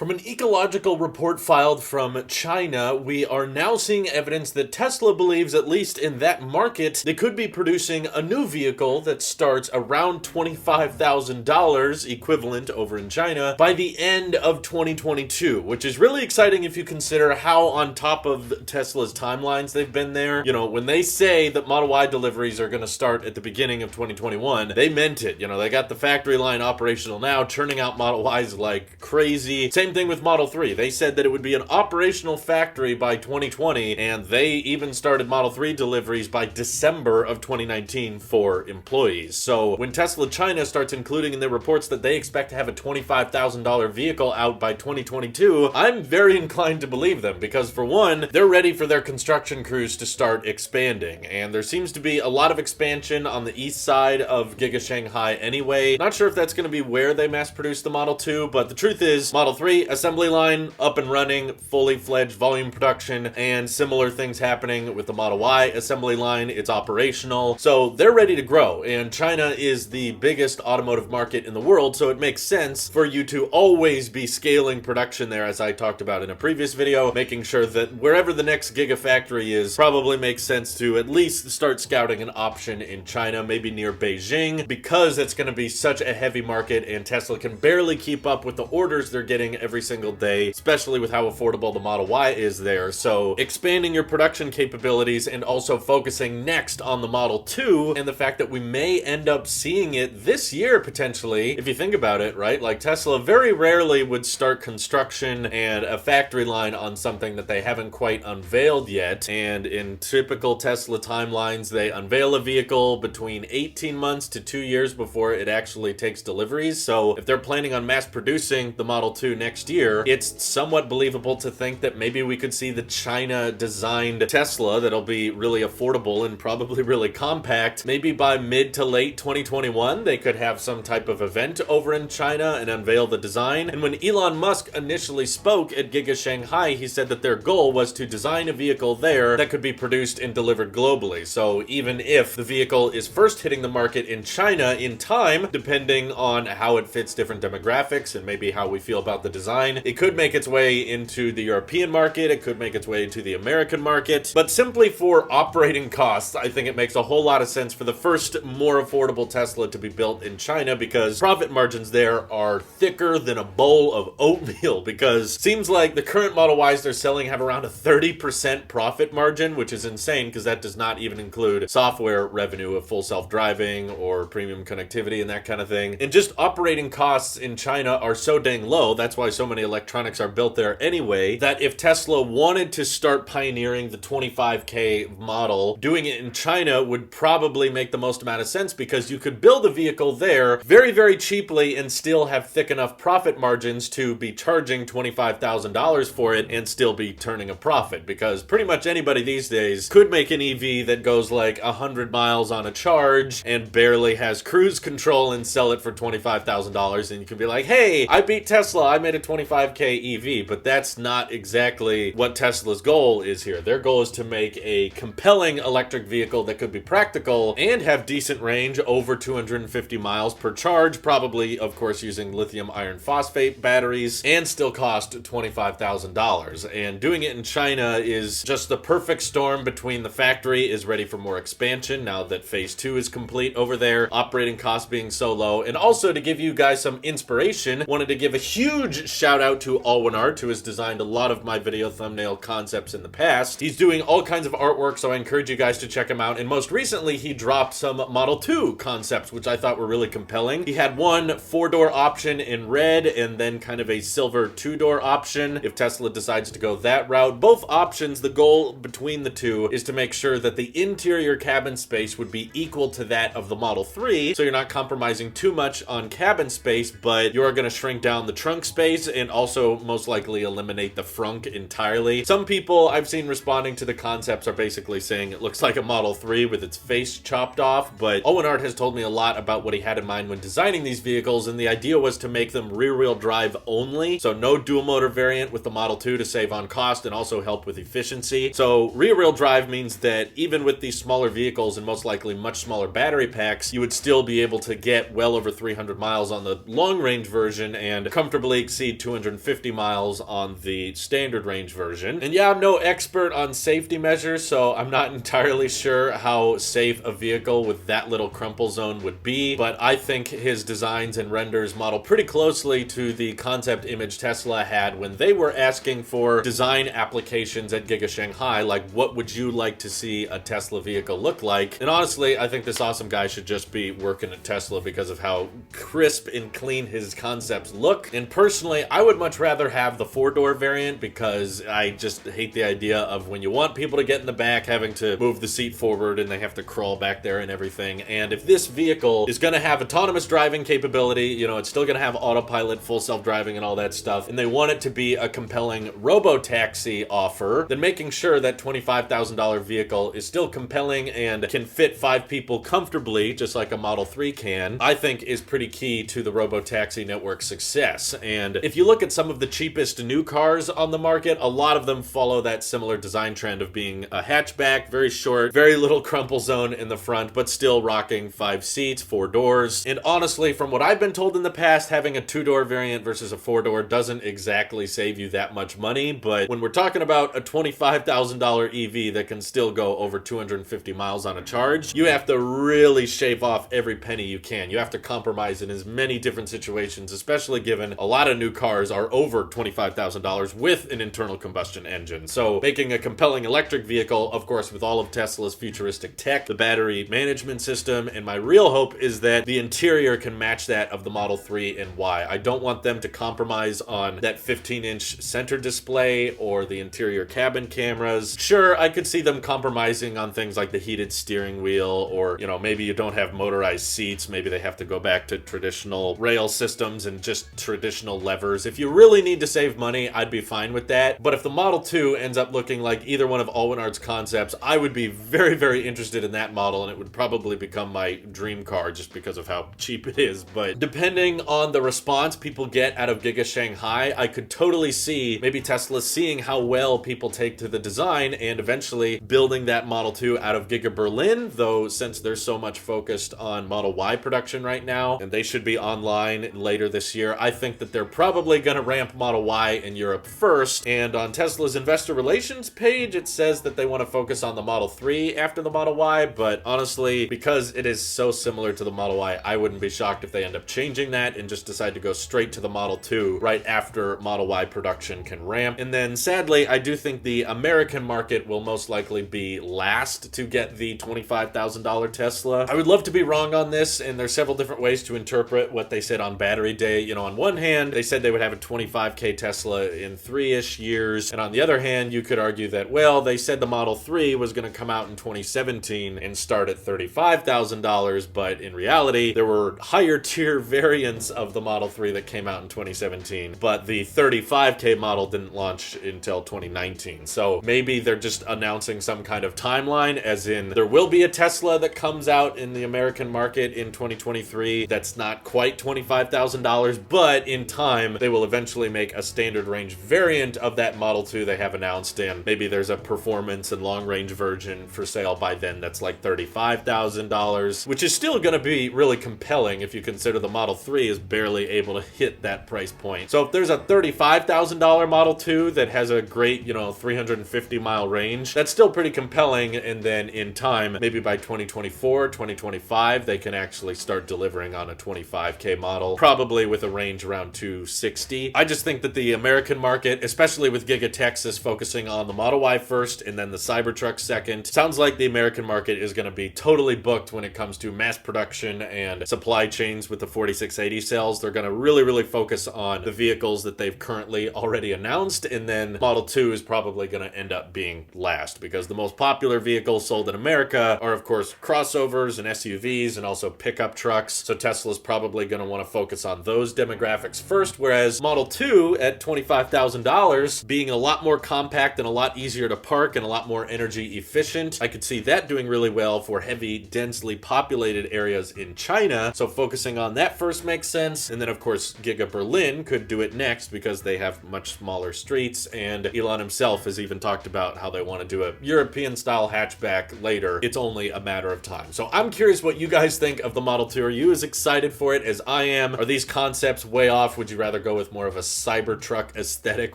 From an ecological report filed from China, we are now seeing evidence that Tesla believes, at least in that market, they could be producing a new vehicle that starts around $25,000 equivalent over in China by the end of 2022, which is really exciting if you consider how on top of Tesla's timelines they've been there. You know, when they say that Model Y deliveries are going to start at the beginning of 2021, they meant it. You know, they got the factory line operational now, churning out Model Ys like crazy. Same thing with Model 3. They said that it would be an operational factory by 2020, and they even started Model 3 deliveries by December of 2019 for employees. So when Tesla China starts including in their reports that they expect to have a $25,000 vehicle out by 2022, I'm very inclined to believe them because, for one, they're ready for their construction crews to start expanding, and there seems to be a lot of expansion on the east side of Giga Shanghai anyway. Not sure if that's going to be where they mass produce the Model 2, but the truth is Model 3 assembly line up and running, fully fledged volume production, and similar things happening with the Model Y assembly line. It's operational, so they're ready to grow, and China is the biggest automotive market in the world, so it makes sense for you to always be scaling production there, as I talked about in a previous video, making sure that wherever the next gigafactory is, probably makes sense to at least start scouting an option in China, maybe near Beijing, because it's going to be such a heavy market and Tesla can barely keep up with the orders they're getting every single day, especially with how affordable the Model Y is there. So expanding your production capabilities and also focusing next on the Model 2 and the fact that we may end up seeing it this year potentially, if you think about it, right? Like Tesla very rarely would start construction and a factory line on something that they haven't quite unveiled yet. And in typical Tesla timelines, they unveil a vehicle between 18 months to 2 years before it actually takes deliveries. So if they're planning on mass producing the Model 2 next year, it's somewhat believable to think that maybe we could see the China designed Tesla that'll be really affordable and probably really compact. Maybe by mid to late 2021, they could have some type of event over in China and unveil the design. And when Elon Musk initially spoke at Giga Shanghai, he said that their goal was to design a vehicle there that could be produced and delivered globally. So even if the vehicle is first hitting the market in China in time, depending on how it fits different demographics and maybe how we feel about the design, it could make its way into the European market, it could make its way into the American market. But simply for operating costs, I think it makes a whole lot of sense for the first more affordable Tesla to be built in China, because profit margins there are thicker than a bowl of oatmeal, because it seems like the current Model Ys they're selling have around a 30% profit margin, which is insane because that does not even include software revenue of full self-driving or premium connectivity and that kind of thing. And just operating costs in China are so dang low, that's why so many electronics are built there anyway, that if Tesla wanted to start pioneering the 25K model, doing it in China would probably make the most amount of sense, because you could build a vehicle there very, very cheaply and still have thick enough profit margins to be charging $25,000 for it and still be turning a profit, because pretty much anybody these days could make an EV that goes like 100 miles on a charge and barely has cruise control and sell it for $25,000, and you can be like, hey, I beat Tesla, I made a 25K EV, but that's not exactly what Tesla's goal is here. Their goal is to make a compelling electric vehicle that could be practical and have decent range, over 250 miles per charge, probably, of course, using lithium iron phosphate batteries, and still cost $25,000. And doing it in China is just the perfect storm between the factory is ready for more expansion now that phase 2 is complete over there, operating costs being so low, and also to give you guys some inspiration, wanted to give a huge shout out to Art, who has designed a lot of my video thumbnail concepts in the past. He's doing all kinds of artwork, so I encourage you guys to check him out. And most recently, he dropped some Model 2 concepts, which I thought were really compelling. He had one 4-door option in red and then kind of a silver 2-door option if Tesla decides to go that route. Both options, the goal between the two is to make sure that the interior cabin space would be equal to that of the Model 3, so you're not compromising too much on cabin space, but you're going to shrink down the trunk space and also most likely eliminate the frunk entirely. Some people I've seen responding to the concepts are basically saying it looks like a Model 3 with its face chopped off, but Art has told me a lot about what he had in mind when designing these vehicles, and the idea was to make them rear-wheel drive only, so no dual motor variant with the Model 2 to save on cost and also help with efficiency. So rear-wheel drive means that even with these smaller vehicles and most likely much smaller battery packs, you would still be able to get well over 300 miles on the long-range version and comfortably exceed 250, 250 miles on the standard range version. And yeah, I'm no expert on safety measures, so I'm not entirely sure how safe a vehicle with that little crumple zone would be, but I think his designs and renders model pretty closely to the concept image Tesla had when they were asking for design applications at Giga Shanghai, like what would you like to see a Tesla vehicle look like? And honestly, I think this awesome guy should just be working at Tesla because of how crisp and clean his concepts look. And personally, I would much rather have the 4-door variant because I just hate the idea of when you want people to get in the back having to move the seat forward and they have to crawl back there and everything. And if this vehicle is going to have autonomous driving capability, you know, it's still going to have autopilot, full self-driving and all that stuff, and they want it to be a compelling Robotaxi offer, then making sure that $25,000 vehicle is still compelling and can fit 5 people comfortably, just like a Model 3 can, I think is pretty key to the Robotaxi network's success. And if you look at some of the cheapest new cars on the market, a lot of them follow that similar design trend of being a hatchback, very short, very little crumple zone in the front, but still rocking 5 seats, 4 doors. And honestly, from what I've been told in the past, having a 2-door variant versus a 4-door doesn't exactly save you that much money, but when we're talking about a $25,000 EV that can still go over 250 miles on a charge, you have to really shave off every penny you can. You have to compromise in as many different situations, especially given a lot of new cars are over $25,000 with an internal combustion engine. So making a compelling electric vehicle, of course, with all of Tesla's futuristic tech, the battery management system, and my real hope is that the interior can match that of the Model 3 and Y. I don't want them to compromise on that 15-inch center display or the interior cabin cameras. Sure, I could see them compromising on things like the heated steering wheel, or, you know, maybe you don't have motorized seats. Maybe they have to go back to traditional rail systems and just traditional levers. If you really need to save money, I'd be fine with that. But if the Model 2 ends up looking like either one of Allwinard's concepts, I would be very, very interested in that model, and it would probably become my dream car just because of how cheap it is. But depending on the response people get out of Giga Shanghai, I could totally see maybe Tesla seeing how well people take to the design and eventually building that Model 2 out of Giga Berlin, though since they're so much focused on Model Y production right now, and they should be online later this year, I think that they're probably going to ramp Model Y in Europe first. And on Tesla's investor relations page, it says that they want to focus on the Model 3 after the Model Y, but honestly, because it is so similar to the Model Y, I wouldn't be shocked if they end up changing that and just decide to go straight to the Model 2 right after Model Y production can ramp. And then sadly, I do think the American market will most likely be last to get the $25,000 Tesla. I would love to be wrong on this, and there's several different ways to interpret what they said on Battery Day. You know, on one hand, they said they would have a 25K Tesla in 3-ish years, and on the other hand, you could argue that, well, they said the Model 3 was going to come out in 2017 and start at $35,000, but in reality, there were higher tier variants of the Model 3 that came out in 2017, but the 35K model didn't launch until 2019. So maybe they're just announcing some kind of timeline, as in there will be a Tesla that comes out in the American market in 2023 that's not quite $25,000, but in time, they will eventually make a standard range variant of that Model 2 they have announced, and maybe there's a performance and long range version for sale by then that's like $35,000, which is still going to be really compelling if you consider the Model 3 is barely able to hit that price point. So if there's a $35,000 Model 2 that has a great, 350 mile range, that's still pretty compelling. And then in time, maybe by 2024, 2025, they can actually start delivering on a 25K model, probably with a range around 260. I just think that the American market, especially with Giga Texas focusing on the Model Y first and then the Cybertruck second, sounds like the American market is going to be totally booked when it comes to mass production and supply chains with the 4680 cells. They're going to really, really focus on the vehicles that they've currently already announced, and then Model 2 is probably going to end up being last because the most popular vehicles sold in America are, of course, crossovers and SUVs and also pickup trucks. So Tesla's probably going to want to focus on those demographics first, whereas Model 2 at $25,000 being a lot more compact and a lot easier to park and a lot more energy efficient, I could see that doing really well for heavy, densely populated areas in China. So focusing on that first makes sense. And then, of course, Giga Berlin could do it next because they have much smaller streets, and Elon himself has even talked about how they want to do a European-style hatchback later. It's only a matter of time. So I'm curious what you guys think of the Model 2. Are you as excited for it as I am? Are these concepts way off? Would you rather rather go with more of a Cybertruck aesthetic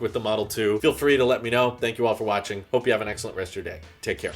with the Model 2, feel free to let me know. Thank you all for watching. Hope you have an excellent rest of your day. Take care.